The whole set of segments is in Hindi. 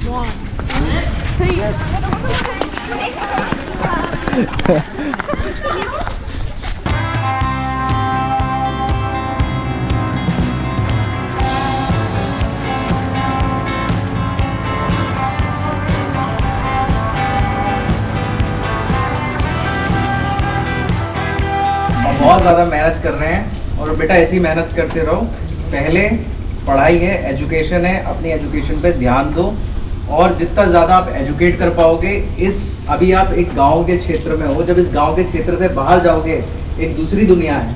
बहुत ज़्यादा मेहनत कर रहे हैं और बेटा ऐसी मेहनत करते रहो। पहले पढ़ाई है, एजुकेशन है, अपनी एजुकेशन पे ध्यान दो और जितना ज़्यादा आप एजुकेट कर पाओगे अभी आप एक गांव के क्षेत्र में हो, जब इस गांव के क्षेत्र से बाहर जाओगे एक दूसरी दुनिया है।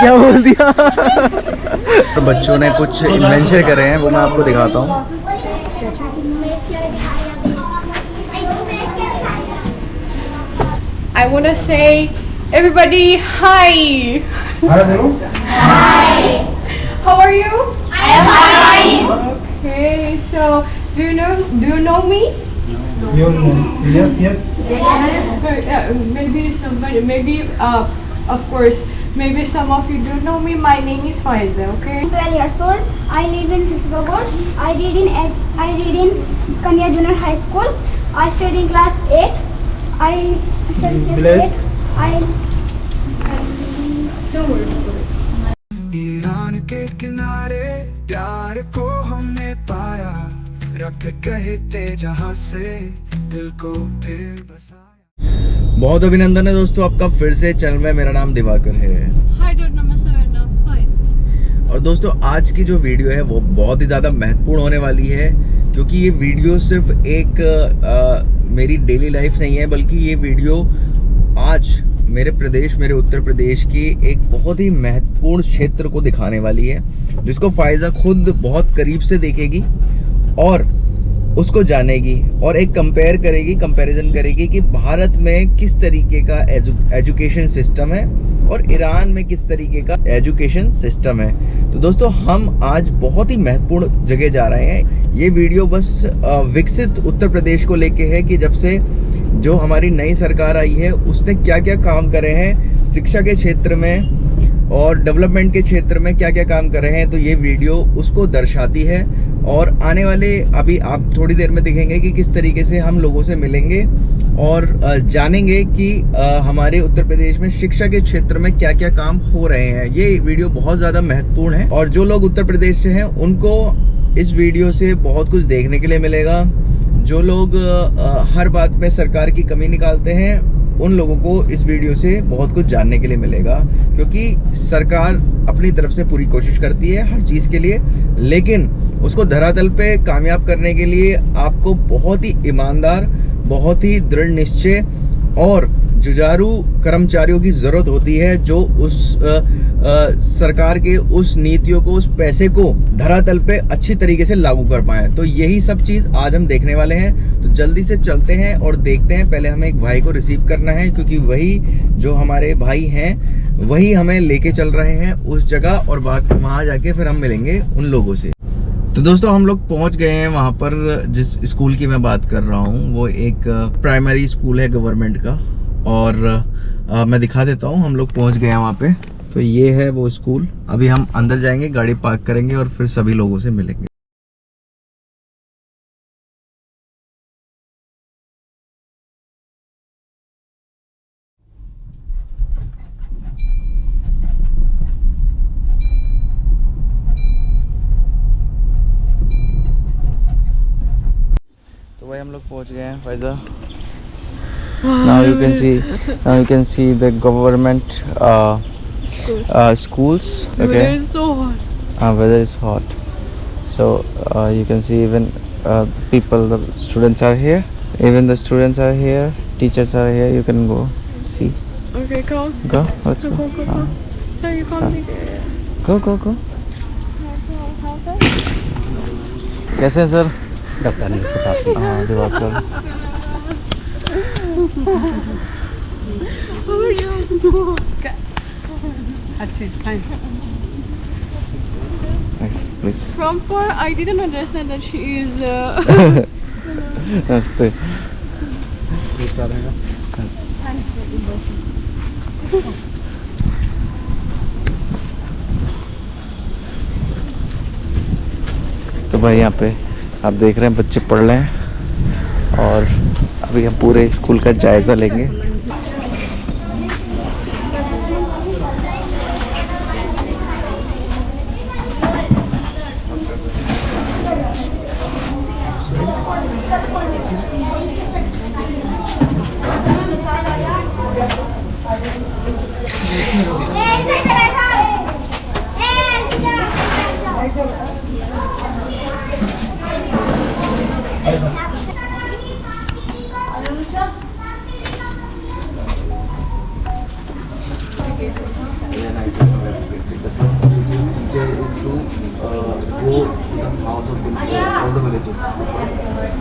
क्या बोल दिया? तो बच्चों ने कुछ इन्वेंशन करे हैं, वो मैं आपको दिखाता हूँ। I want to say everybody hi. Hi. How are you? I am fine. Okay, so do you know me? Yes. Yes. Maybe somebody, of course, maybe some of you do know me. My name is Faiza. Okay. I'm 12 years old. I live in Sisbagod. I read in Kanya Junior High School. I study in class 8. I study in class 8. Don't worry. Iran के किनारे प्यार को हमने पाया, रख कहते जहां से दिल को फिर बसाया। बहुत अभिनंदन है दोस्तों आपका फिर से चैनल में। मेरा नाम दिवाकर है। Hi, dude. Namaste. और दोस्तों आज की जो वीडियो है वो बहुत ही ज़्यादा महत्वपूर्ण होने वाली है, क्योंकि ये वीडियो सिर्फ एक मेरी डेली लाइफ नहीं है, बल्कि ये वीडियो आज मेरे उत्तर प्रदेश की एक बहुत ही महत्वपूर्ण क्षेत्र को दिखाने वाली है, जिसको फायजा खुद बहुत करीब से देखेगी और उसको जानेगी और एक कंपैरिजन करेगी कि भारत में किस तरीके का एजुकेशन सिस्टम है और ईरान में किस तरीके का एजुकेशन सिस्टम है। तो दोस्तों हम आज बहुत ही महत्वपूर्ण जगह जा रहे हैं। ये वीडियो बस विकसित उत्तर प्रदेश को लेके है कि जब से जो हमारी नई सरकार आई है उसने क्या क्या काम करे हैं शिक्षा के क्षेत्र में और डेवलपमेंट के क्षेत्र में, क्या क्या काम कर रहे हैं। तो ये वीडियो उसको दर्शाती है और आने वाले अभी आप थोड़ी देर में देखेंगे कि किस तरीके से हम लोगों से मिलेंगे और जानेंगे कि हमारे उत्तर प्रदेश में शिक्षा के क्षेत्र में क्या क्या काम हो रहे हैं। ये वीडियो बहुत ज़्यादा महत्वपूर्ण है और जो लोग उत्तर प्रदेश से हैं उनको इस वीडियो से बहुत कुछ देखने के लिए मिलेगा। जो लोग हर बात में सरकार की कमी निकालते हैं उन लोगों को इस वीडियो से बहुत कुछ जानने के लिए मिलेगा, क्योंकि सरकार अपनी तरफ से पूरी कोशिश करती है हर चीज़ के लिए, लेकिन उसको धरातल पे कामयाब करने के लिए आपको बहुत ही ईमानदार, बहुत ही दृढ़ निश्चय और जुझारू कर्मचारियों की ज़रूरत होती है, जो उस सरकार के उस नीतियों को, उस पैसे को धरातल पे अच्छी तरीके से लागू कर पाए। तो यही सब चीज़ आज हम देखने वाले हैं। तो जल्दी से चलते हैं और देखते हैं। पहले हमें एक भाई को रिसीव करना है, क्योंकि वही जो हमारे भाई हैं वही हमें लेके चल रहे हैं उस जगह, और वहाँ जाके फिर हम मिलेंगे उन लोगों से। तो दोस्तों हम लोग पहुंच गए हैं वहाँ पर जिस स्कूल की मैं बात कर रहा हूँ। वो एक प्राइमरी स्कूल है गवर्नमेंट का, और मैं दिखा देता हूँ। हम लोग पहुँच गए हैं वहाँ पे। तो ये है वो स्कूल। अभी हम अंदर जाएंगे, गाड़ी पार्क करेंगे और फिर सभी लोगों से मिलेंगे। तो भाई हम लोग पहुँच गए हैं फायदा। Now you can see the government schools. Okay. Weather is so hot. Weather is hot. So you can see even people, the students are here. Even the students are here. Teachers are here. You can go see. Okay, come. Go. Let's go. Go. Sorry, you can't be there. Go. कैसे हैं सर? डॉक्टर ने प्रताप हाँ Diwakar. Next, please. From far, I didn't understand that she is. Namaste. अच्छा रहेगा। तो भाई यहाँ पे आप देख रहे हैं बच्चे पढ़ रहे हैं और अभी हम पूरे स्कूल का जायज़ा लेंगे।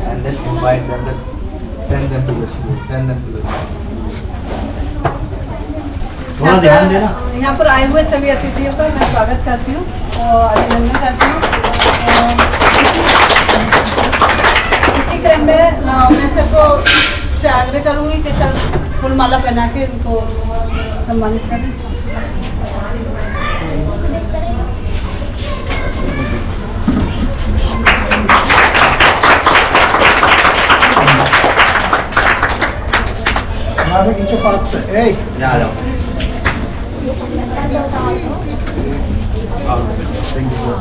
And then invite them, send them to the school, send them to the school. थोड़ा ध्यान देना। यहाँ पर आए हुए सभी अतिथियों का मैं स्वागत करती हूँ और अभिनंदन करती हूँ। इसी क्रम में मैं सबको से आग्रह करूँगी कि सब फूल माला पहना के उनको सम्मानित करें। हमारे पीछे पास से यहाँ आ जाओ। Thank you, sir.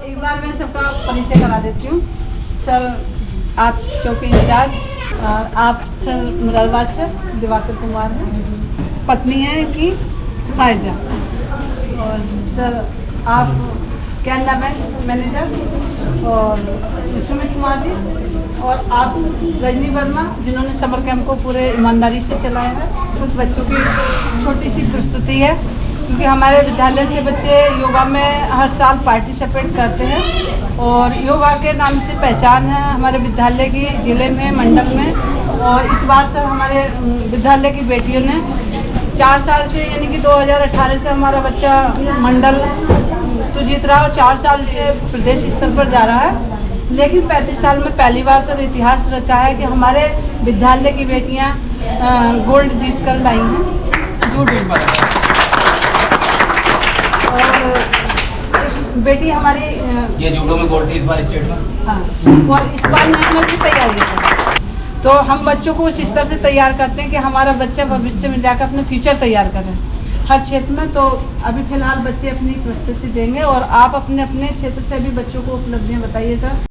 एक बार मैं सबका परिचय करा देती हूँ। सर आप चौकी इंचार्ज, और आप सर मुरादाबाद से दिवाकर कुमार हैं, पत्नी है कि फायजा, और सर आप कैनरा बैंक मैनेजर और सुमित कुमार जी, और आप रजनी वर्मा जिन्होंने समर कैंप को पूरे ईमानदारी से चलाया है। कुछ बच्चों की छोटी सी प्रस्तुति है क्योंकि हमारे विद्यालय से बच्चे योगा में हर साल पार्टिसिपेट करते हैं और योगा के नाम से पहचान है हमारे विद्यालय की, ज़िले में, मंडल में। और इस बार सर हमारे विद्यालय की बेटियों ने 4 साल से यानी कि 2018 से हमारा बच्चा मंडल तो जीत रहा है और 4 साल से प्रदेश स्तर पर जा रहा है। लेकिन 35 साल में पहली बार सर इतिहास रचा है कि हमारे विद्यालय की बेटियाँ गोल्ड जीत कर लाई हैं जूडो। और बेटी हमारी ये जूडो में गोल्ड थी इस बार स्टेट में। हाँ, और इस बार नेशनल की तैयारी है। तो हम बच्चों को उस स्तर से तैयार करते हैं कि हमारा बच्चा भविष्य में जाकर अपने फ्यूचर तैयार करें हर क्षेत्र में। तो अभी फिलहाल बच्चे अपनी प्रस्तुति देंगे और आप अपने अपने क्षेत्र से भी बच्चों को उपलब्धियाँ बताइए सर।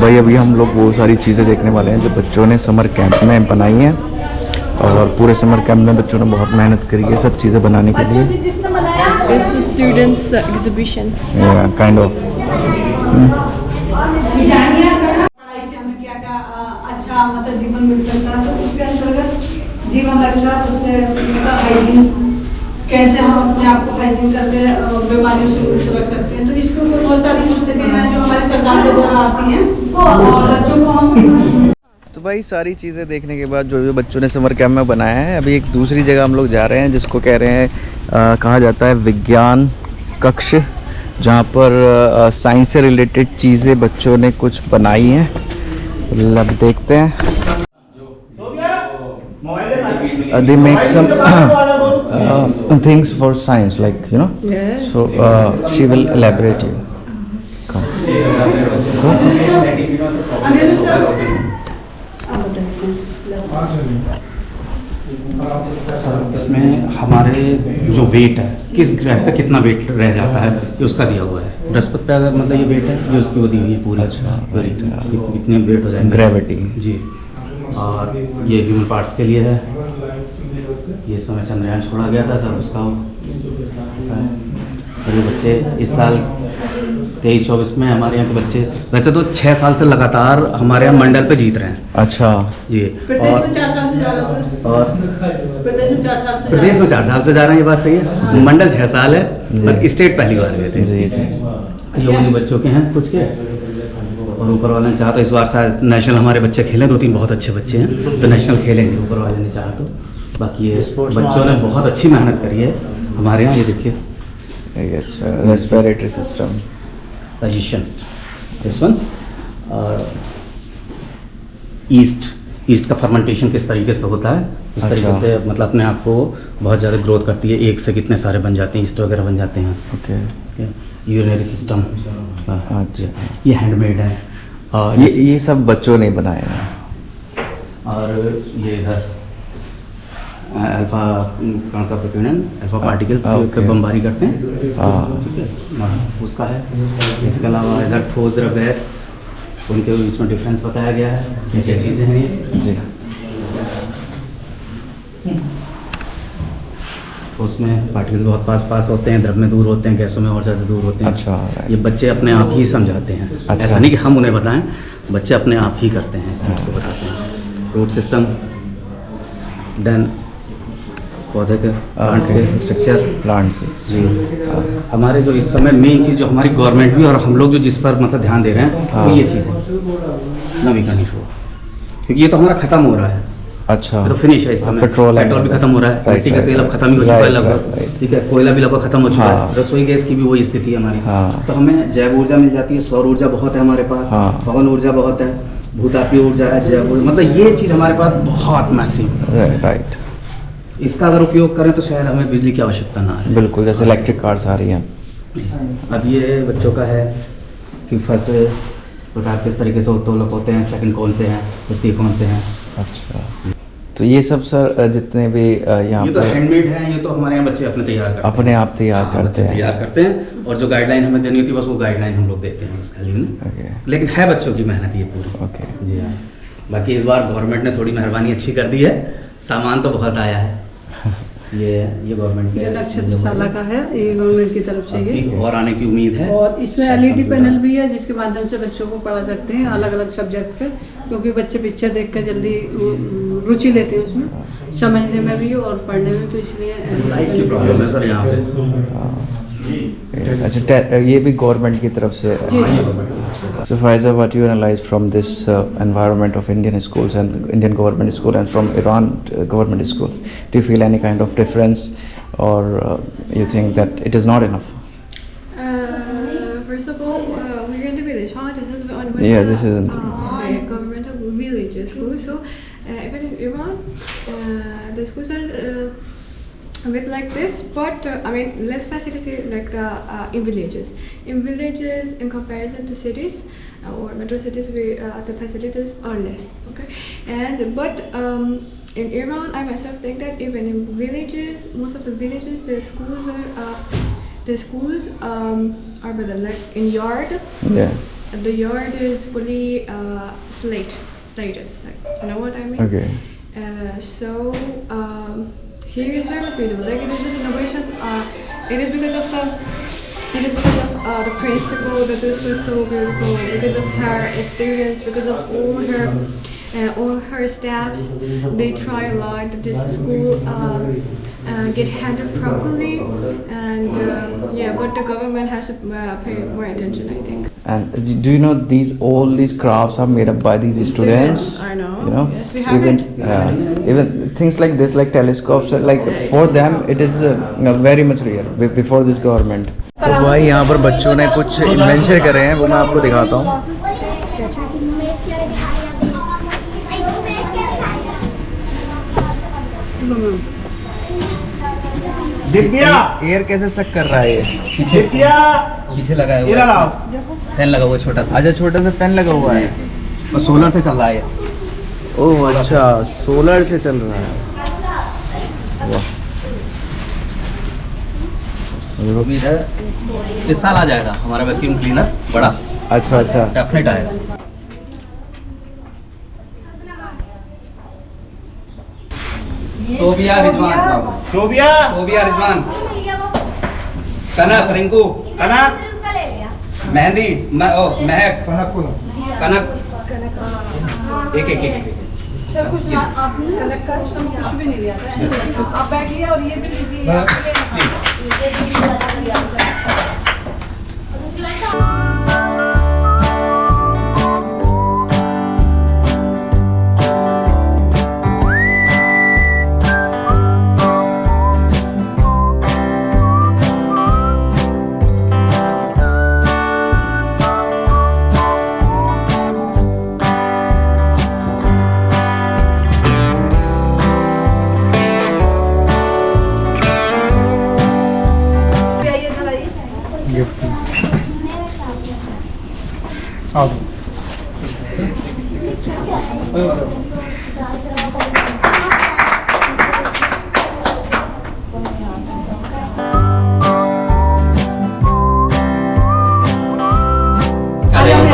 भाई अभी हम लोग वो सारी चीज़ें देखने वाले हैं जो बच्चों ने समर कैंप में बनाई हैं, और पूरे समर कैंप में बच्चों ने बहुत मेहनत करी है सब चीज़ें बनाने के लिए। जिसने बनाया It's the students' exhibition. Kind of पढ़ाई से हमें क्या क्या अच्छा मतलब जीवन मिल सकता है, तो उसके अंतर्गत जीवन रक्षा, उससे मतलब हाइजीन, कैसे हम अपने आप को हाइजीन करके बीमारियों से मुक्त रख सकते हैं। तो इसके ऊपर बहुत सारी पुस्तकें हैं जो हमारी सरकार के द्वारा आती हैं और बच्चों को हम। तो भाई सारी चीज़ें देखने के बाद जो बच्चों ने समर कैंप में बनाया है, अभी एक दूसरी जगह हम लोग जा रहे हैं जिसको कह रहे हैं कहा जाता है विज्ञान कक्ष, जहाँ पर साइंस से रिलेटेड चीज़ें बच्चों ने कुछ बनाई हैं। अब देखते हैं। They make some things for science, like you know. Yes. So she will elaborate you. Come. इसमें हमारे जो वेट है, किस ग्रह पे कितना वेट रह जाता है, ये उसका दिया हुआ है। बृहस्पति पे अगर मतलब ये वेट है, ये उसकी वो दी हुई है पूरी। अच्छा, कितने वेट हो जाएंगे, ग्रेविटी जी। और ये ह्यूमन पार्ट्स के लिए है। ये समय चंद्रयान छोड़ा गया था सर, उसका और ये बच्चे इस साल 23-24 में हमारे यहाँ के बच्चे वैसे तो 6 साल से लगातार हमारे यहाँ मंडल पे जीत रहे हैं। अच्छा जी। प्रदेश में 4 साल से जा रहा है सर, और प्रदेश में 4 साल से प्रदेश में 4 साल से जा रहे हैं, ये बात सही है। मंडल 6 साल है, पर स्टेट पहली बार गए थे। जी जी। ये उन्हीं बच्चों के हैं कुछ के, और ऊपर वाले ने चाहा तो इस बार शायद नेशनल हमारे बच्चे खेलें, 2-3 बहुत अच्छे बच्चे हैं तो नेशनल खेलेंगे ऊपर वाले ने चाहा तो। बाकी ये बच्चों ने बहुत अच्छी मेहनत करी है हमारे यहाँ। ये देखिए respiratory system, digestion, this one, और ईस्ट का फर्मेंटेशन किस तरीके से होता है, इस तरीके अच्छा। से मतलब अपने आप को बहुत ज़्यादा ग्रोथ करती है। एक से कितने सारे बन जाते हैं, ईस्ट वगैरह बन जाते हैं। ओके। यूरिनरी सिस्टम, अच्छा, ये हैंडमेड है। और ये सब बच्चों ने बनाए हैं। और ये इधर अल्फा कण का प्रकीर्णन, अल्फा पार्टिकल्स ओके। बमबारी करते हैं, हाँ। ठीक है, उसका है। इसके अलावा इधर ठोस द्रव गैस, उनके बीच में डिफरेंस बताया गया है, कैसी चीज़ें हैं ये। जी। उसमें पार्टिकल्स बहुत पास होते हैं, द्रव में दूर होते हैं, गैसों में और ज़्यादा दूर होते हैं। अच्छा, ये बच्चे अपने आप ही समझाते हैं। अच्छा। ऐसा नहीं कि हम उन्हें बताएं, बच्चे अपने आप ही करते हैं, इस चीज़ को बताते हैं। रूट सिस्टम, देन पौधे के प्लांट्स के स्ट्रक्चर, प्लांट्स जी। हमारे जो इस समय मेन चीज़ जो हमारी गवर्नमेंट भी और हम लोग जो जिस पर मतलब ध्यान दे रहे हैं हाँ। वो ये चीज़ है, नवीकरणीय शो, क्योंकि ये तो हमारा खत्म हो रहा है। अच्छा, ये तो फिनिश है इस समय। पेट्रोल भी खत्म हो रहा है, राइट, मिट्टी का राइट, तेल अब खत्म ही हो चुका है राइट, लगभग, राइट। ठीक है, कोयला भी लगभग खत्म हो चुका हाँ। है, रसोई गैस की भी वही स्थिति है हमारी। हाँ। तो हमें जैव ऊर्जा मिल जाती है, सौर ऊर्जा बहुत है हमारे पास, हाँ। पवन ऊर्जा बहुत है, भूतापीय ऊर्जा है, जैव ऊर्जा, मतलब ये चीज़ हमारे पास बहुत मैसिव। राइट, इसका अगर उपयोग करें तो शायद हमें बिजली की आवश्यकता ना आए। बिल्कुल, जैसे इलेक्ट्रिक कार्स आ रही हैं। अब ये बच्चों का है कि फर्स्ट प्रकार किस तरीके से उत्तोलक होते हैं, सेकंड कौन से हैं, तृतीय कौन से हैं। अच्छा, तो ये सब सर जितने भी यहाँ ये तो पे हैंडमेड है, ये तो हमारे यहाँ बच्चे अपने तैयार करते हैं, अपने आप तैयार हाँ, करते बच्चे हैं। तैयार करते हैं, और जो गाइडलाइन हमें देनी होती है बस वो गाइडलाइन हम लोग देते हैं उसके लिए ना। ओके, लेकिन है बच्चों की मेहनत ये पूरी। ओके। जी हाँ। बाकी इस बार गवर्नमेंट ने थोड़ी मेहरबानी अच्छी कर दी है, सामान तो बहुत आया है। ये गवर्नमेंट ये नक्षत्रशाला का है, ये गवर्नमेंट की तरफ से ये, और आने की उम्मीद है। और इसमें एलईडी पैनल भी है जिसके माध्यम से बच्चों को पढ़ा सकते हैं अलग अलग सब्जेक्ट पे, क्योंकि बच्चे पिक्चर देखकर जल्दी रुचि लेते हैं उसमें, समझने में भी और पढ़ने में, तो इसलिए लाइट की प्रॉब्लम है सर यहाँ पे। अच्छा, ये भी गवर्नमेंट की तरफ से है। So Faiza, what you analyze from this environment of Indian schools and Indian government school and from Iran government school, do you feel any kind of difference, or you think that it is not enough? First of all, we're in the village, huh? This is one Yeah, this is in the the government of villages school. So even in Iran, the schools are a bit like this, but I mean less facility like in villages. In villages, in comparison to cities or metro cities, the facilities are less. Okay, but in Iran, I myself think that even in villages, most of the villages, the schools are better. Like in yard, Yeah. the yard is fully slated. Like, you know what I mean? Okay. So here is very beautiful. Like, it is an innovation. It is because of the principal that this was so beautiful. Because of her students, because of all her staffs, they try a lot that this school get handled properly, and but the government has to pay more attention, I think. And do you know all these crafts are made up by these students? I know. You know, Yes, we have it. even things like this, like telescopes, like for them it is very much rare before this government. तो भाई यहाँ पर बच्चों ने कुछ इन्वेंशन करे हैं, वो मैं आपको दिखाता हूँ। एयर कैसे सक कर रहा है ये? पीछे लगा है फैन लगा हुआ छोटा सा। अच्छा, छोटा सा फैन लगा हुआ है और सोलर से चल रहा है। ओह अच्छा, सोलर से चल रहा है। वाह, उम्मीद है इस साल आ जाएगा हमारा वैक्यूम क्लीनर बड़ा। अच्छा अच्छा। डेफिनेट आएगा। सोबिया रिजवान, कनक रिंकू, मेहंदी, महक, कनक, एक सर कुछ ना आपने कलेक्ट कर कुछ भी नहीं लिया था। आप बैठिए और ये भी लीजिए।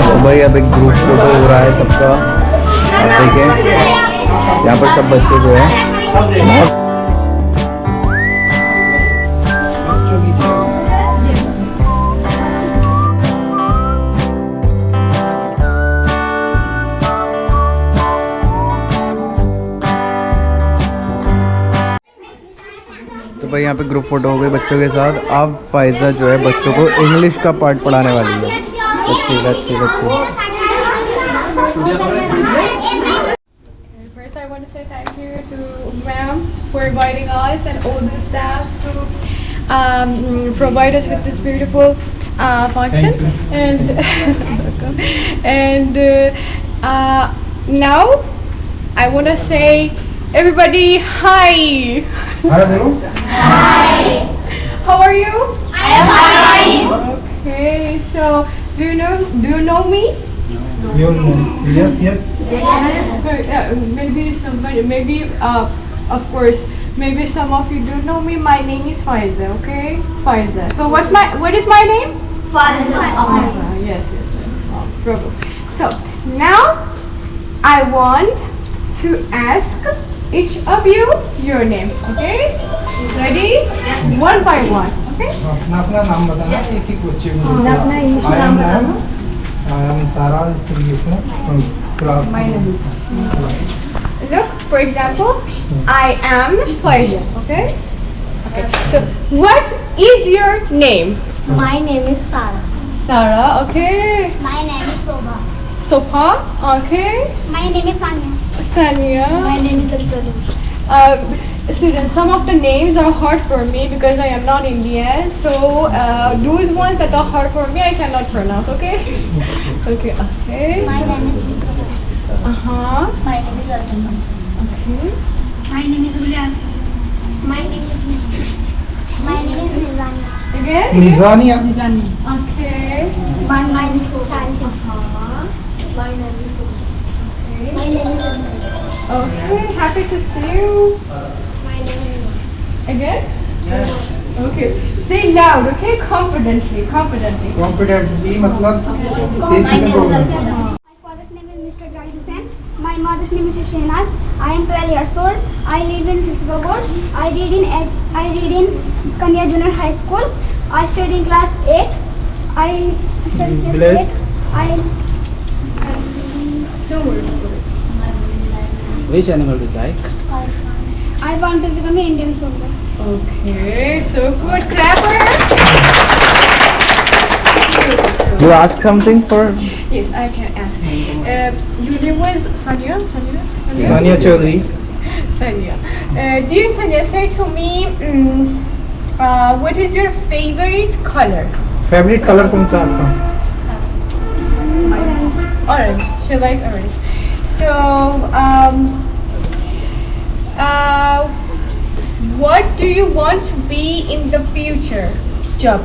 तो भाई अब एक ग्रुप फोटो हो रहा है सबका, आप देखें यहाँ पर सब बच्चे जो है तो भाई यहाँ पे ग्रुप फोटो हो गए बच्चों के साथ। अब फाइजा जो है बच्चों को इंग्लिश का पार्ट पढ़ाने वाली है। अच्छी। First, I want to say thank you to ma'am for inviting us and all the staffs to provide us with this beautiful function. And now I want to say, everybody, hi. Hi. How are you? I am fine. Okay, so do you know me? Yes. So, maybe of course, maybe some of you do know me. My name is Faiza. Okay, Faiza. So what is my name? Faiza. Yes. Bravo. So now I want to ask each of you your name. Okay? Ready? One by one. Okay? अपना नाम बताना, एक एक क्वेश्चन अपना इंग्लिश में नाम बताना। आई एम सारा class. Look, for example, I am Faiza. Okay? So what is your name? My name is Sarah. Sarah. Okay. My name is Sobha. Sopa. Okay. My name is Sanya. Sanya. My name is Alpradesh. Students, some of the names are hard for me because I am not Indian. So those ones that are hard for me, I cannot pronounce. Okay? Okay. My name is Vishwa. My name is Archana. Okay. My name is Gulyan. My name is My name is Nizania. Again? निजानिया। Okay. My name is Sophia. My name is Okay. My name is Anjali. Okay. Happy to see you. My name is Again? Okay. Say loud. Okay. Confidently. Confidently मतलब My name is My father's name is Mr. Jahid Hussain. mother's name is Shehnaz. I am 12 years old. I live in Sisbagod. I read in Kanya Junior High School. I study in class 8. I study class Bless. 8. Don't worry. Which animal do you like? I want to become an Indian soldier. Okay, so good. Clap for her. You ask something for? Yes, I can ask. Your name was Sanya? Sania Chaudhary. Sanya. Dear Sanya, say to me, what is your favorite color? Favourite colour कौन सा आपका? Orange. She likes orange. So, what do you want to be in the future? Job.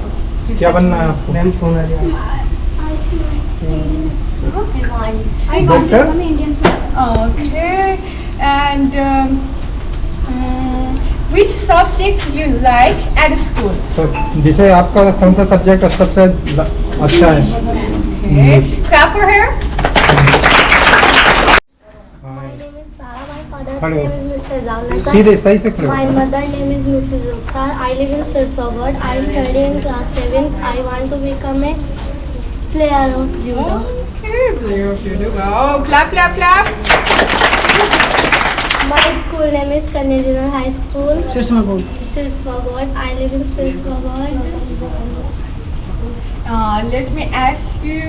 क्या बनना है आपको? I want to Doctor? become an Indian soldier. Okay. And which subject you like at school? तो जिसे आपका कौन सा सब्जेक्ट सबसे अच्छा है? Okay. Clap for her. My name is Sarah. My father's Hello. name is Mr. Ravnakar. सीधे सही से खड़े My हो। mother name is Mrs. Rukhsar. I live in Sirswagod. I study in class 7. I want to become a player of judo. Okay, player of judo. Wow. Clap, clap, clap. My school name is Kanya Junior High School. Sirswagod. I live in Sirswagod. Let me ask you,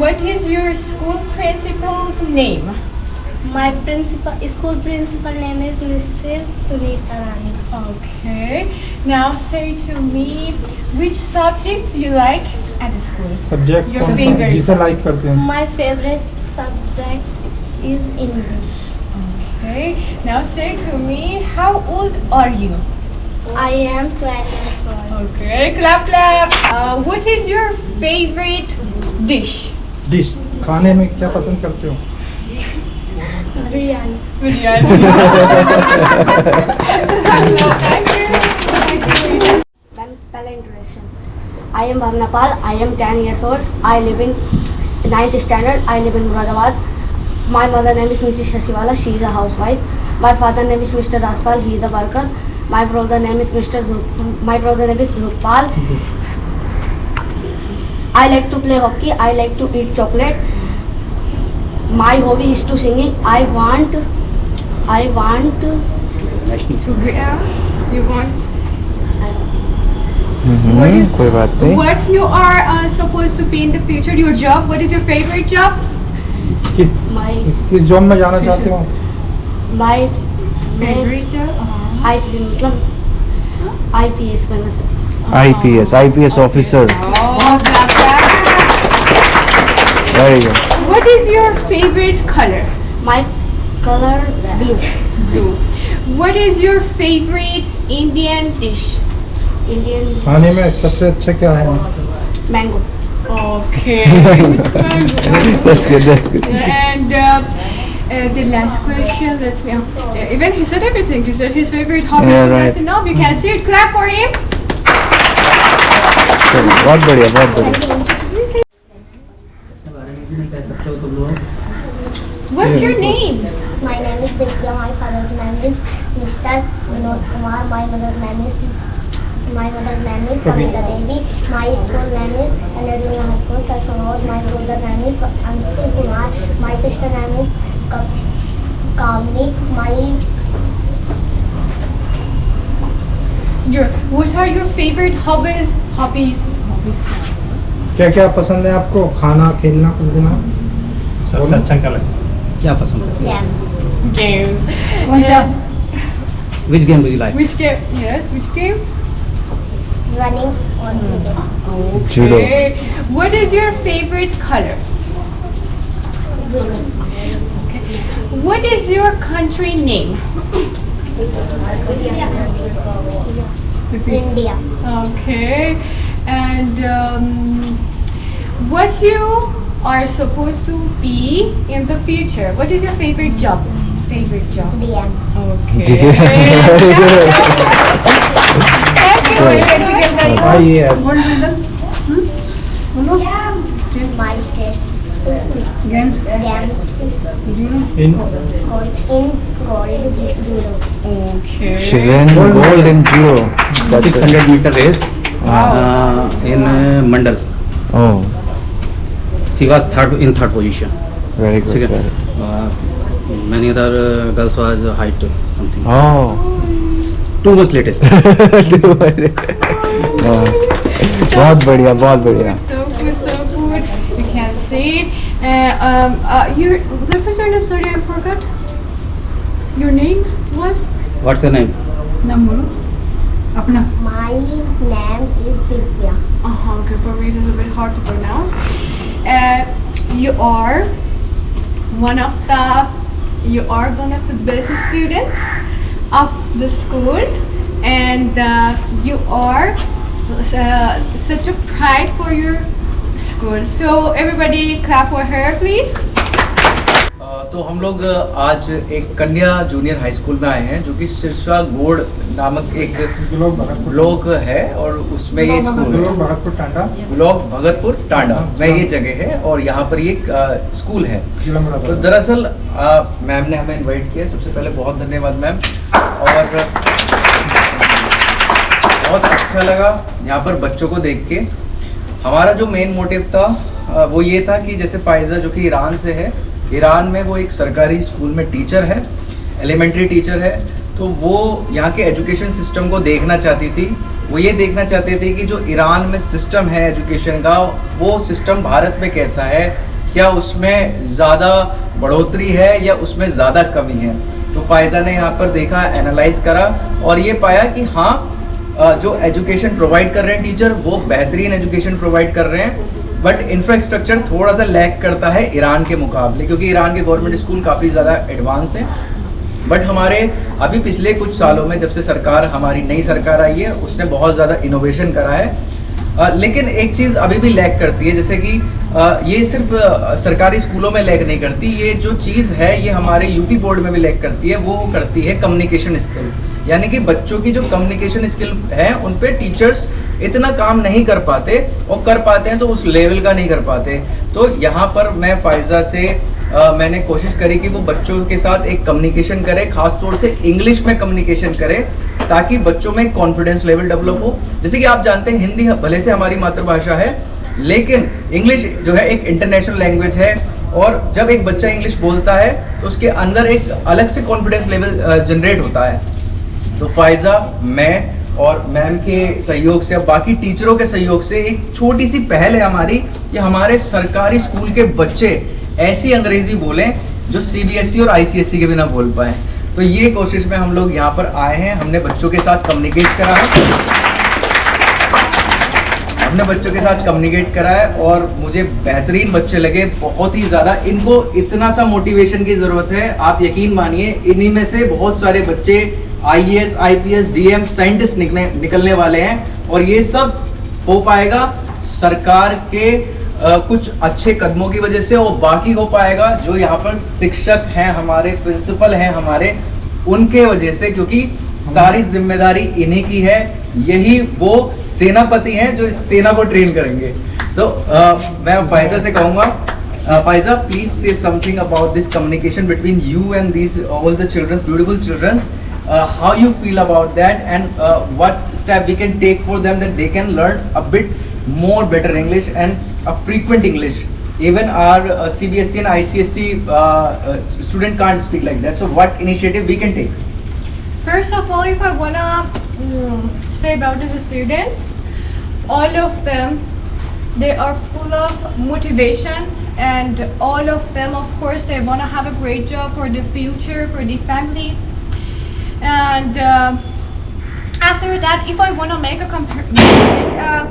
what is your school principal's name? My school principal name is Mrs. Sunita Rani. Okay. Now say to me, which subject you like at school? Subject Your कौन सा favorite. जिसे लाइक करते हैं? My favorite subject is English. Okay. Now say to me, how old are you? I am 12 years old. Okay. Clap, clap. What is your favorite dish? Dish खाने में क्या पसंद करते हो? Biryani. Biryani. Thank you. Introduction. I am Bhavna Pal. I am 10 years old. I live in 9th standard. I live in Muradabad. My mother name is Mrs. Shashiwala. She is a housewife. My father name is Mr. Raspal. He is a worker. My brother name is Dhrupal. I like to play hockey. I like to eat chocolate. My hobby is to singing. I want To be you want कोई बात नहीं। what you are supposed to be in the future? Your job. What is your favorite job? किस My- किस जॉब में जाना चाहते हो? my Favorite job? मतलब IPS बनना चाहती हूँ। IPS officer. Oh, clap, clap. Very good. What is your favorite color? My color blue. Blue. What is your favorite Indian dish? Indian खाने में सबसे अच्छा क्या है? mango. Okay. That's good. And the last question, let me. Even he said everything. He said his favorite hobby. Yeah, so right. That's enough. You can see it. Clap for him. बहुत बढ़िया, बहुत बढ़िया। What's your name? My name is Divya. My father's name is Mr. Vinod Kumar. My mother's name is Kavita Devi. My school name is Anadolu High School, Sarswagod. My brother name is Anshul Kumar. My sister name is Kamini. What are your favorite hobbies? Hobbies. क्या क्या पसंद है आपको? खाना, खेलना, कूदना? सबसे अच्छा क्या लगता है? क्या पसंद है? Game. Which game do you like? Which game? Yes. Which game? Running or judo. Judo. Okay. What is your favorite color? What is your country name? India. Okay. And what you are supposed to be in the future? What is your favorite job? Favorite job. DM. Okay. Very Thank you. IAS. My state. Again. In gold judo. Okay. She won gold in judo. 600 meter race in Mandal. Oh, She was in third position. very good. ठीक है many other girls was height something Oh. 2 months later. बहुत बढ़िया, बहुत बढ़िया. So good, so good. You can see it. What was your name? Sorry, I forgot. Your name was? What's your name? नाम बोलो अपना. My name is Divya. Okay, for me it is a bit hard to pronounce. You are one of the best students of the school, and you are such a pride for your school. So everybody clap for her, please. तो हम लोग आज एक कन्या जूनियर हाई स्कूल में आए हैं जो कि सिरसा गोड़ नामक एक ब्लॉक है और उसमें ये स्कूल है. भगतपुर टांडा ब्लॉक भगतपुर टांडा में ये जगह है और यहाँ पर ये एक स्कूल है. जिला मुरादाबाद. तो दरअसल मैम ने हमें इनवाइट किया. सबसे पहले बहुत धन्यवाद मैम. और बहुत अच्छा लगा यहाँ पर बच्चों को देख के. हमारा जो मेन मोटिव था वो ये था कि जैसे फाइजा जो कि ईरान से है, ईरान में वो एक सरकारी स्कूल में टीचर है, एलिमेंट्री टीचर है. तो वो यहाँ के एजुकेशन सिस्टम को देखना चाहती थी. वो ये देखना चाहते थे कि जो ईरान में सिस्टम है एजुकेशन का, वो सिस्टम भारत में कैसा है, क्या उसमें ज़्यादा बढ़ोतरी है या उसमें ज़्यादा कमी है. तो फाइजा ने यहाँ पर देखा, एनालाइज करा और ये पाया कि हाँ जो एजुकेशन प्रोवाइड कर रहे हैं टीचर वो बेहतरीन एजुकेशन प्रोवाइड कर रहे हैं, बट इंफ्रास्ट्रक्चर थोड़ा सा लैक करता है ईरान के मुकाबले, क्योंकि ईरान के गवर्नमेंट स्कूल काफ़ी ज़्यादा एडवांस है. बट हमारे अभी पिछले कुछ सालों में जब से सरकार हमारी नई सरकार आई है उसने बहुत ज़्यादा इनोवेशन करा है. लेकिन एक चीज़ अभी भी लैक करती है, जैसे कि ये सिर्फ सरकारी स्कूलों में लैक नहीं करती, ये जो चीज़ है ये हमारे यूपी बोर्ड में भी लैक करती है. वो करती है कम्युनिकेशन स्किल, यानी कि बच्चों की जो कम्युनिकेशन स्किल है उन पे टीचर्स इतना काम नहीं कर पाते, और कर पाते हैं तो उस लेवल का नहीं कर पाते. तो यहाँ पर मैं फाइजा से मैंने कोशिश करी कि वो बच्चों के साथ एक कम्युनिकेशन करे, खास तौर से इंग्लिश में कम्युनिकेशन करे, ताकि बच्चों में कॉन्फिडेंस लेवल डेवलप हो. जैसे कि आप जानते हैं हिंदी भले से हमारी मातृभाषा है, लेकिन इंग्लिश जो है एक इंटरनेशनल लैंग्वेज है, और जब एक बच्चा इंग्लिश बोलता है तो उसके अंदर एक अलग से कॉन्फिडेंस लेवल जनरेट होता है. तो फाइजा, मैं और मैम के सहयोग से, अब बाकी टीचरों के सहयोग से एक छोटी सी पहल है हमारी कि हमारे सरकारी स्कूल के बच्चे ऐसी अंग्रेजी बोलें जो सीबीएसई और आईसीएसई के बिना बोल पाए. तो ये कोशिश में हम लोग यहाँ पर आए हैं. हमने बच्चों के साथ कम्युनिकेट करा है, और मुझे बेहतरीन बच्चे लगे, बहुत ही ज़्यादा. इनको इतना सा मोटिवेशन की ज़रूरत है, आप यकीन मानिए इन्हीं में से बहुत सारे बच्चे IAS, IPS, DM, साइंटिस्ट निकलने वाले हैं. और ये सब हो पाएगा सरकार के कुछ अच्छे कदमों की वजह से, और बाकी हो पाएगा जो यहाँ पर शिक्षक हैं हमारे, प्रिंसिपल हैं हमारे, उनके वजह से, क्योंकि सारी जिम्मेदारी इन्हीं की है. यही वो सेनापति हैं जो इस सेना को ट्रेन करेंगे. तो मैं फाइजा से कहूँगा, फाइजा प्लीज से something about this communication between you and this all the children, beautiful children. How you feel about that, and what step we can take for them that they can learn a bit more better English and a frequent English. Even our CBSE and ICSE student can't speak like that. So what initiative we can take? First of all, if I wanna say about the students, all of them, they are full of motivation, and all of them, of course, they wanna have a great job for the future, for the family. And after that, if I want to make a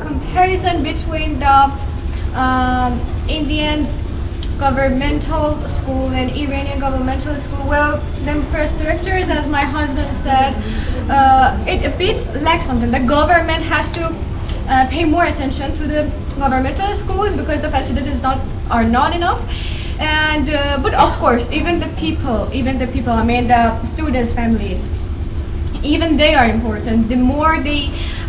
comparison between the Indian governmental school and Iranian governmental school, well, the infrastructures, as my husband said, it a bit lacks something. The government has to pay more attention to the governmental schools because the facilities are not enough. And but of course, even the people, I mean the students' families, even they are important. The more they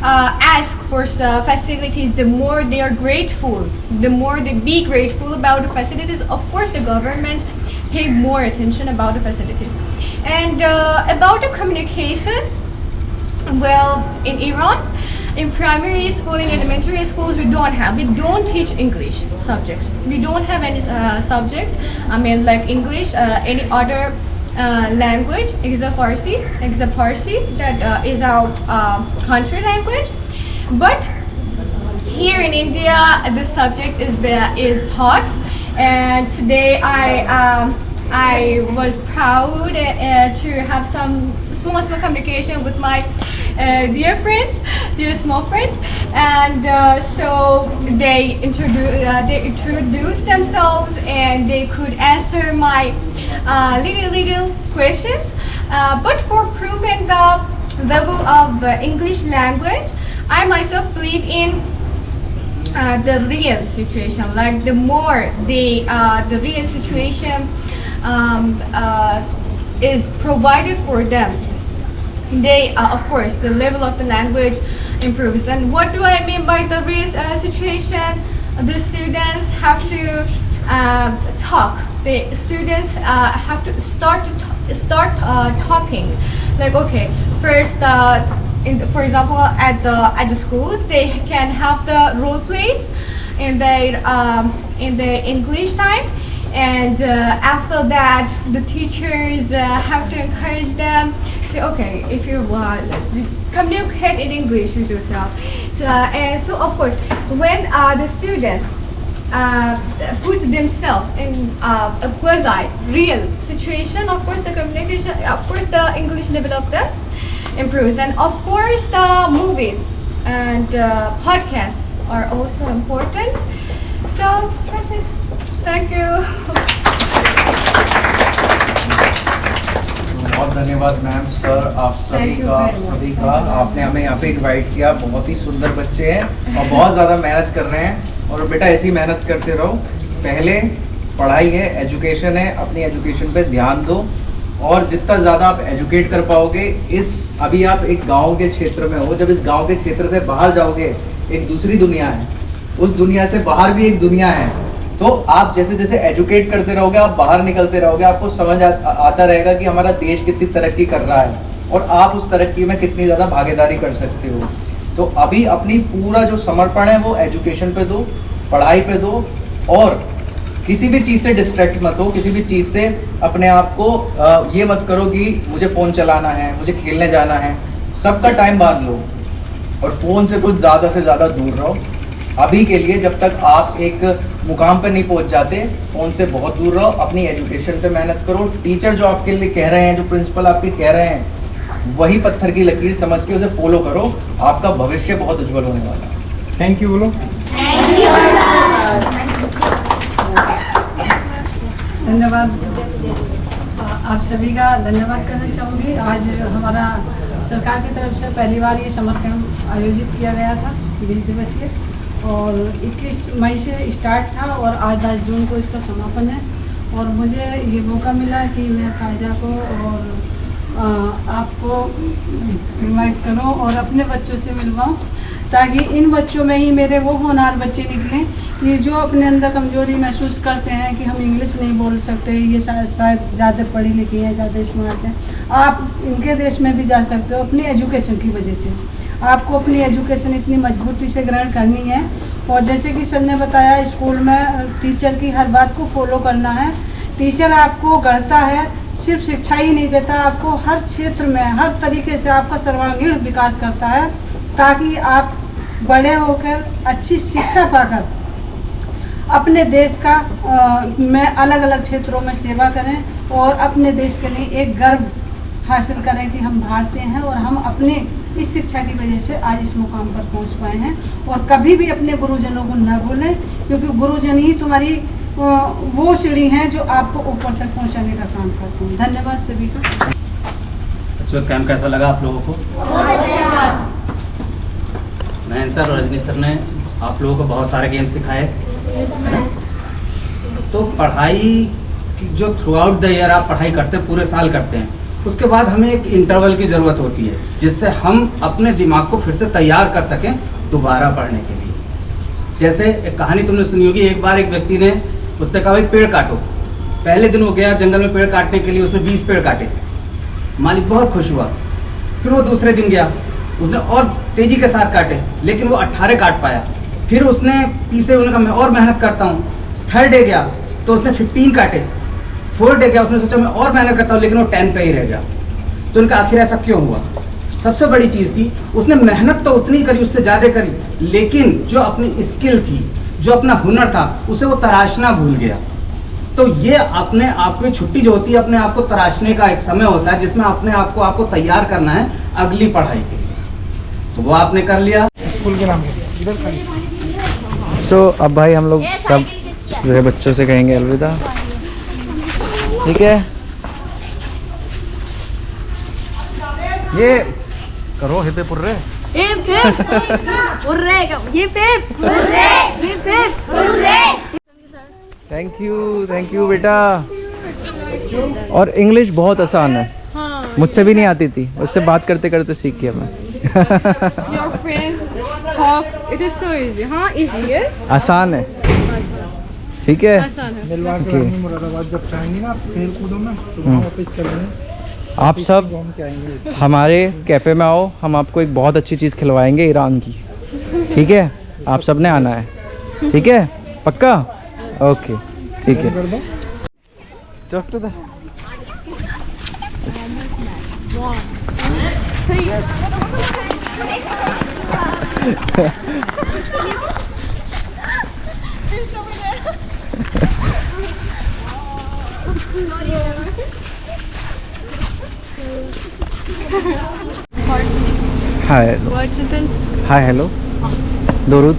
ask for facilities, the more they are grateful, the more they be grateful about the facilities. Of course, the government pay more attention about the facilities. And about the communication, well, in Iran, in primary school, in elementary schools, we don't teach English subjects. We don't have any subject, I mean like English, any other language, except Farsi that is our country language. But here in India, this subject is taught, and today I was proud to have some small communication with my dear small friends, and so they introduced themselves, and they could answer my little questions. But for proving the level of English language, I myself believe in the real situation. Like the more the real situation is provided for them, they of course the level of the language improves. And what do I mean by the real situation? The students have to talk. The students have to start talking. Like, okay, first for example at the schools, they can have the role plays in the English time, and after that the teachers have to encourage them to, okay, if you communicate in English with yourself. And so of course when the students put themselves in a quasi real situation, of course the communication, of course the English level of them improves. And of course the movies and podcasts are also important. So that's it. Thank you. बहुत धन्यवाद मैम, सर, आप सभी का आपने हमें यहाँ पे इनवाइट किया। बहुत ही सुंदर बच्चे हैं और बहुत ज़्यादा मेहनत कर रहे हैं, और बेटा ऐसी मेहनत करते रहो। पहले पढ़ाई है, एजुकेशन है, अपनी एजुकेशन पे ध्यान दो, और जितना ज़्यादा आप एजुकेट कर पाओगे, अभी आप एक गांव के क्षेत्र में हो, जब इस गांव के क्षेत्र से बाहर जाओगे, एक दूसरी दुनिया है, उस दुनिया से बाहर भी एक दुनिया है। तो आप जैसे जैसे एजुकेट करते रहोगे, आप बाहर निकलते रहोगे, आपको समझ आता रहेगा कि हमारा देश कितनी तरक्की कर रहा है और आप उस तरक्की में कितनी ज़्यादा भागीदारी कर सकते हो। तो अभी अपनी पूरा जो समर्पण है वो एजुकेशन पे दो, पढ़ाई पे दो, और किसी भी चीज़ से डिस्ट्रैक्ट मत हो, किसी भी चीज़ से अपने आप को ये मत करो कि मुझे फ़ोन चलाना है, मुझे खेलने जाना है। सबका टाइम बांध लो और फ़ोन से कुछ ज़्यादा से ज़्यादा दूर रहो। अभी के लिए जब तक आप एक मुकाम पर नहीं पहुंच जाते, फ़ोन से बहुत दूर रहो, अपनी एजुकेशन पे मेहनत करो। टीचर जो आपके लिए कह रहे हैं, जो प्रिंसिपल आपके कह रहे हैं, वही पत्थर की लकीर समझ के उसे फॉलो करो। आपका भविष्य बहुत उज्जवल होने वाला है। थैंक यू बोलो। धन्यवाद। आप सभी का धन्यवाद करना चाहूँगी। आज हमारा सरकार की तरफ से पहली बार ये समर कैंप आयोजित किया गया था, 20 दिवसीय, और 21 मई से स्टार्ट था और आज 10 जून को इसका समापन है। और मुझे ये मौका मिला कि मैं कायदा को और आपको इनवाइट करूँ और अपने बच्चों से मिलवाऊँ, ताकि इन बच्चों में ही मेरे वो होनहार बच्चे निकलें कि जो अपने अंदर कमजोरी महसूस करते हैं कि हम इंग्लिश नहीं बोल सकते, ये शायद ज़्यादा पढ़ी लिखी हैं, ज़्यादा स्मार्ट हैं। आप इनके देश में भी जा सकते हो अपनी एजुकेशन की वजह से। आपको अपनी एजुकेशन इतनी मजबूती से ग्रहण करनी है, और जैसे कि सर ने बताया, स्कूल में टीचर की हर बात को फॉलो करना है। टीचर आपको गढ़ता है, सिर्फ शिक्षा ही नहीं देता, आपको हर क्षेत्र में हर तरीके से आपका सर्वांगीण विकास करता है, ताकि आप बड़े होकर अच्छी शिक्षा पाकर अपने देश का में अलग अलग क्षेत्रों में सेवा करें और अपने देश के लिए एक गर्व हासिल करें कि हम भारतीय हैं और हम अपने इस शिक्षा की वजह से आज इस मुकाम पर पहुंच पाए हैं। और कभी भी अपने गुरुजनों को न भूलें, क्योंकि गुरुजन ही तुम्हारी वो सीढ़ी हैं जो आपको ऊपर तक पहुंचाने का काम करते हैं। धन्यवाद सभी का। बच्चों, कैंप कैसा लगा आप लोगों को? नयन सर और रजनी सर ने आप लोगों को बहुत सारे गेम सिखाए, तो पढ़ाई जो थ्रू आउट द ईयर आप पढ़ाई करते हैं, पूरे साल करते हैं, उसके बाद हमें एक इंटरवल की ज़रूरत होती है जिससे हम अपने दिमाग को फिर से तैयार कर सकें दोबारा पढ़ने के लिए। जैसे एक कहानी तुमने सुनी होगी, एक बार एक व्यक्ति ने उससे कहा भाई पेड़ काटो। पहले दिन वो गया जंगल में पेड़ काटने के लिए, उसने 20 पेड़ काटे। मालिक बहुत खुश हुआ। फिर वो दूसरे दिन गया, उसने और तेज़ी के साथ काटे, लेकिन वो 18 काट पाया। फिर उसने तीसरे दिन कहा मैं और मेहनत करता हूँ। थर्ड डे गया तो उसने 15 काटे। फोर्थ डे गया, उसने सोचा मैं और मेहनत करता हूँ, लेकिन वो 10 पे ही रह गया। तो उनका आखिर ऐसा क्यों हुआ? सबसे बड़ी चीज़ थी उसने मेहनत तो उतनी करी, उससे ज़्यादा करी, लेकिन जो अपनी स्किल थी, जो अपना हुनर था, उसे वो तराशना भूल गया। तो ये अपने आप में छुट्टी जो होती है, अपने आप को तराशने का एक समय होता है जिसमें अपने आप को आपको तैयार करना है अगली पढ़ाई के लिए। तो वो आपने कर लिया। स्कूल के नाम इधर खड़ी। सो अब भाई हम लोग सब जो है बच्चों से कहेंगे अलविदा, ठीक है? ये करो हिपे पुर्रे। थैंक यू बेटा। और इंग्लिश बहुत आसान है, मुझसे भी नहीं आती थी, उससे बात करते करते सीख गया मैं। Your friends talk. It is so easy. हाँ, easy है. आसान है, ठीक है? आसान है. दिलवार कॉलोनी मुरादाबाद जब चाहेंगे ना आप खेल कूदो में तो वहाँ वापस चलेंगे। आप सब घूम के आएंगे। हमारे कैफ़े में आओ, हम आपको एक बहुत अच्छी चीज़ खिलवाएंगे ईरान की, ठीक है? आप सब ने आना है, ठीक है? पक्का? ओके, ठीक है। कर दो। Chocolate hi What sentence? Hi hello दोरुद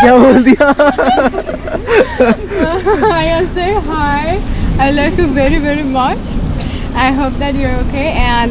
क्या बोल दिया? I say hi. I love you very very much. I hope that you're okay and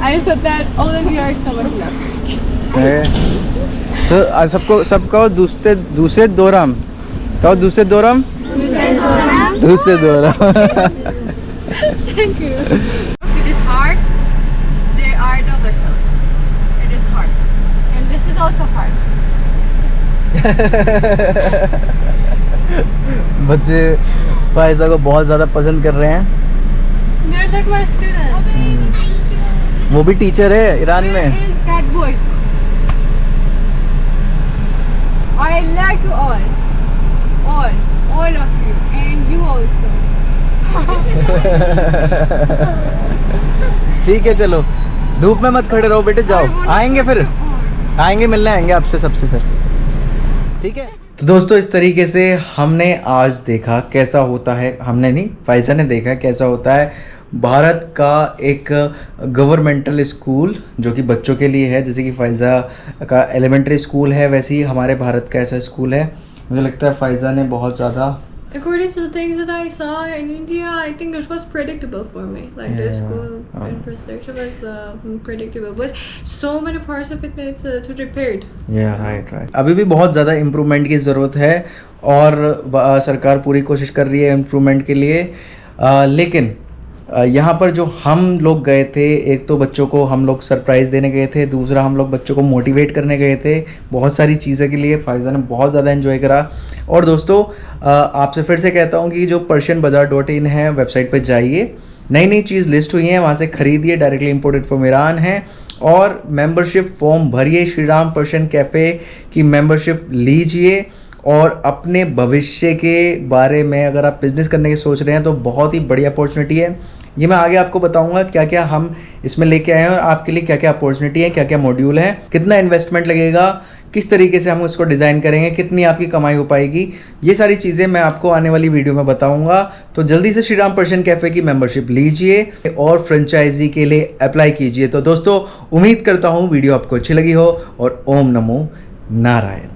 I said that all of you are so much loved. तो सबको दूसरे दोरम कहो, दूसरे दोरम दूसरे दोरम। Thank you. It is hard. There are no vessels. It is hard. And this is also hard. बच्चे फायजा को बहुत ज़्यादा पसंद कर रहे हैं। They're like my students. वो भी टीचर है ईरान में। Where is that boy? I like you all. All of you. And you also. ठीक है, चलो धूप में मत खड़े रहो बेटे, जाओ। आएंगे फिर आएंगे, मिलने आएंगे आपसे सबसे फिर, ठीक है? तो दोस्तों इस तरीके से हमने आज देखा कैसा होता है, हमने नहीं फायजा ने देखा कैसा होता है भारत का एक गवर्नमेंटल स्कूल जो कि बच्चों के लिए है। जैसे कि फायजा का एलिमेंट्री स्कूल है, वैसे ही हमारे भारत का ऐसा स्कूल है। मुझे लगता है फायजा ने बहुत ज़्यादा According to the things that I saw in India, I think it was predictable for me. Like the school infrastructure was predictable, but so many parts of it needs to repaired. Right. अभी भी बहुत ज़्यादा इम्प्रूवमेंट की ज़रूरत है और सरकार पूरी कोशिश कर रही है इम्प्रूवमेंट के लिए। लेकिन यहाँ पर जो हम लोग गए थे, एक तो बच्चों को हम लोग सरप्राइज़ देने गए थे, दूसरा हम लोग बच्चों को मोटिवेट करने गए थे बहुत सारी चीज़ें के लिए। फायजा ने बहुत ज़्यादा एंजॉय करा। और दोस्तों आपसे फिर से कहता हूँ कि जो persianbazaar.in है वेबसाइट पर जाइए, नई नई चीज़ लिस्ट हुई हैं, वहाँ से ख़रीदिए, डायरेक्टली इंपोर्टेड फ्रॉम ईरान है। और मेंबरशिप फॉर्म भरिए, श्रीराम पर्शियन कैफ़े की मेंबरशिप लीजिए। और अपने भविष्य के बारे में अगर आप बिज़नेस करने की सोच रहे हैं तो बहुत ही बड़ी अपॉर्चुनिटी है। ये मैं आगे आपको बताऊंगा क्या क्या हम इसमें लेके आए हैं और आपके लिए क्या क्या अपॉर्चुनिटी है, क्या क्या मॉड्यूल है, कितना इन्वेस्टमेंट लगेगा, किस तरीके से हम उसको डिज़ाइन करेंगे, कितनी आपकी कमाई हो पाएगी, ये सारी चीज़ें मैं आपको आने वाली वीडियो में बताऊंगा। तो जल्दी से श्रीराम पर्शियन कैफ़े की मेंबरशिप लीजिए और फ्रेंचाइजी के लिए अप्लाई कीजिए। तो दोस्तों उम्मीद करता हूँ वीडियो आपको अच्छी लगी हो और ओम नमो नारायण।